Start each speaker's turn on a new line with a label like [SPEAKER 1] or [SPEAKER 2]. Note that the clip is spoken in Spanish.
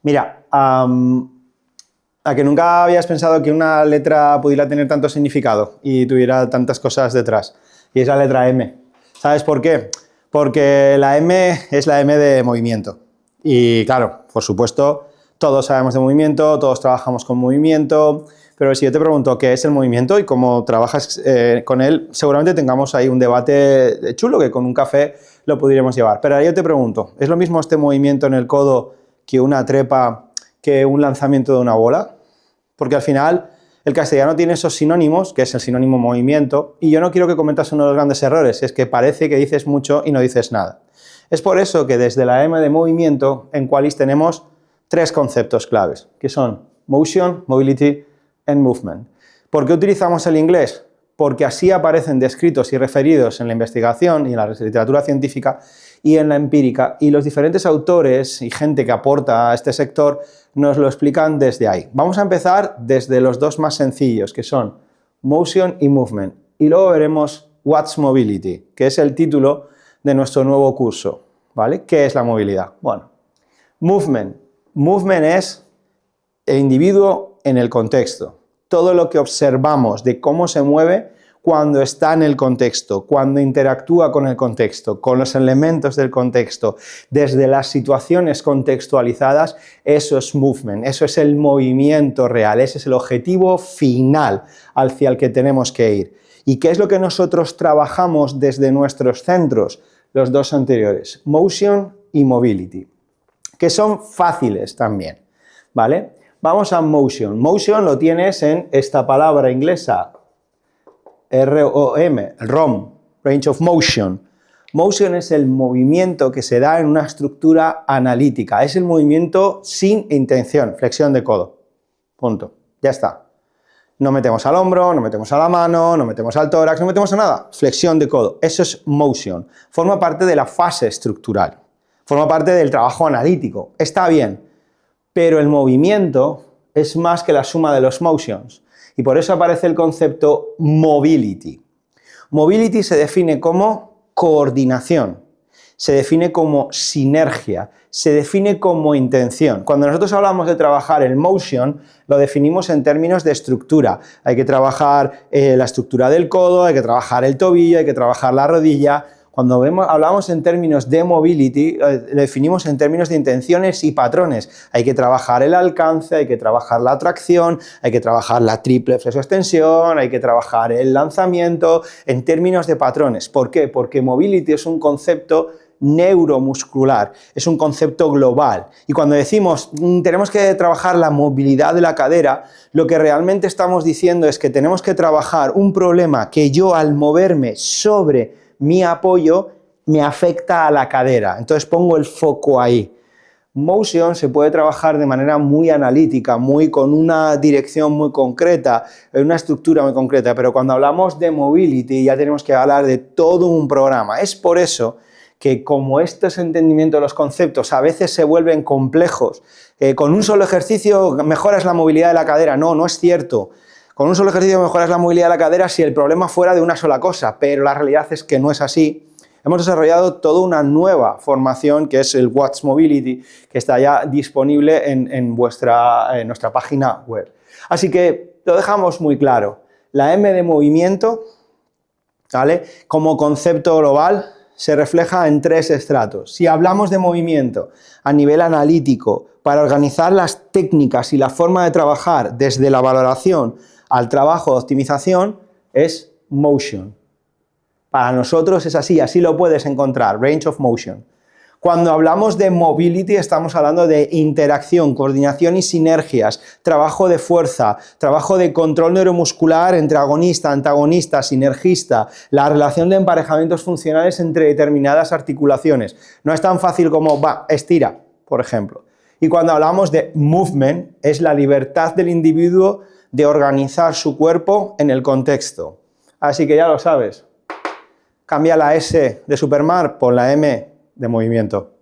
[SPEAKER 1] Mira, a que nunca habías pensado que una letra pudiera tener tanto significado y tuviera tantas cosas detrás. Y es la letra M. ¿Sabes por qué? Porque la M es la M de movimiento. Y claro, por supuesto, todos sabemos de movimiento, todos trabajamos con movimiento, pero si yo te pregunto qué es el movimiento y cómo trabajas con él, seguramente tengamos ahí un debate chulo que con un café lo pudiéramos llevar. Pero ahora yo te pregunto, ¿es lo mismo este movimiento en el codo que una trepa, que un lanzamiento de una bola? Porque al final el castellano tiene esos sinónimos, que es el sinónimo movimiento, y yo no quiero que cometas uno de los grandes errores, es que parece que dices mucho y no dices nada. Es por eso que desde la M de movimiento en Qualys tenemos 3 conceptos claves, que son motion, mobility and movement. ¿Por qué utilizamos el inglés? Porque así aparecen descritos y referidos en la investigación y en la literatura científica y en la empírica, y los diferentes autores y gente que aporta a este sector nos lo explican desde ahí. Vamos a empezar desde los 2 más sencillos, que son motion y movement, y luego veremos What's Mobility, que es el título de nuestro nuevo curso, ¿vale? ¿Qué es la movilidad? Bueno, movement. Movement es el individuo en el contexto. Todo lo que observamos de cómo se mueve cuando está en el contexto, cuando interactúa con el contexto, con los elementos del contexto, desde las situaciones contextualizadas, eso es movement, eso es el movimiento real, ese es el objetivo final hacia el que tenemos que ir. ¿Y qué es lo que nosotros trabajamos desde nuestros centros? Los 2 anteriores, motion y mobility, que son fáciles también, ¿vale? Vamos a motion. Motion lo tienes en esta palabra inglesa, ROM, el ROM, Range of Motion. Motion es el movimiento que se da en una estructura analítica, es el movimiento sin intención, flexión de codo, punto, ya está. No metemos al hombro, no metemos a la mano, no metemos al tórax, no metemos a nada, flexión de codo, eso es motion, forma parte de la fase estructural, forma parte del trabajo analítico, está bien, pero el movimiento es más que la suma de los motions. Y por eso aparece el concepto mobility. Mobility se define como coordinación, se define como sinergia, se define como intención. Cuando nosotros hablamos de trabajar el motion, lo definimos en términos de estructura. Hay que trabajar la estructura del codo, hay que trabajar el tobillo, hay que trabajar la rodilla. Cuando hablamos en términos de mobility, lo definimos en términos de intenciones y patrones. Hay que trabajar el alcance, hay que trabajar la tracción, hay que trabajar la triple flexo-extensión, hay que trabajar el lanzamiento, en términos de patrones. ¿Por qué? Porque mobility es un concepto neuromuscular, es un concepto global. Y cuando decimos tenemos que trabajar la movilidad de la cadera, lo que realmente estamos diciendo es que tenemos que trabajar un problema que yo al moverme sobre mi apoyo me afecta a la cadera, entonces pongo el foco ahí. Motion se puede trabajar de manera muy analítica, con una dirección muy concreta, una estructura muy concreta, pero cuando hablamos de mobility ya tenemos que hablar de todo un programa. Es por eso que como estos entendimientos de los conceptos a veces se vuelven complejos, con un solo ejercicio mejoras la movilidad de la cadera, no es cierto. Con un solo ejercicio mejoras la movilidad de la cadera si el problema fuera de una sola cosa, pero la realidad es que no es así. Hemos desarrollado toda una nueva formación que es el What's Mobility, que está ya disponible en nuestra página web. Así que lo dejamos muy claro. La M de movimiento, ¿vale?, como concepto global, se refleja en 3 estratos. Si hablamos de movimiento a nivel analítico, para organizar las técnicas y la forma de trabajar desde la valoración al trabajo de optimización, es motion. Para nosotros es así lo puedes encontrar, range of motion. Cuando hablamos de mobility estamos hablando de interacción, coordinación y sinergias, trabajo de fuerza, trabajo de control neuromuscular entre agonista, antagonista, sinergista, la relación de emparejamientos funcionales entre determinadas articulaciones. No es tan fácil como, estira, por ejemplo. Y cuando hablamos de movement, es la libertad del individuo de organizar su cuerpo en el contexto. Así que ya lo sabes. Cambia la S de Superman por la M de movimiento.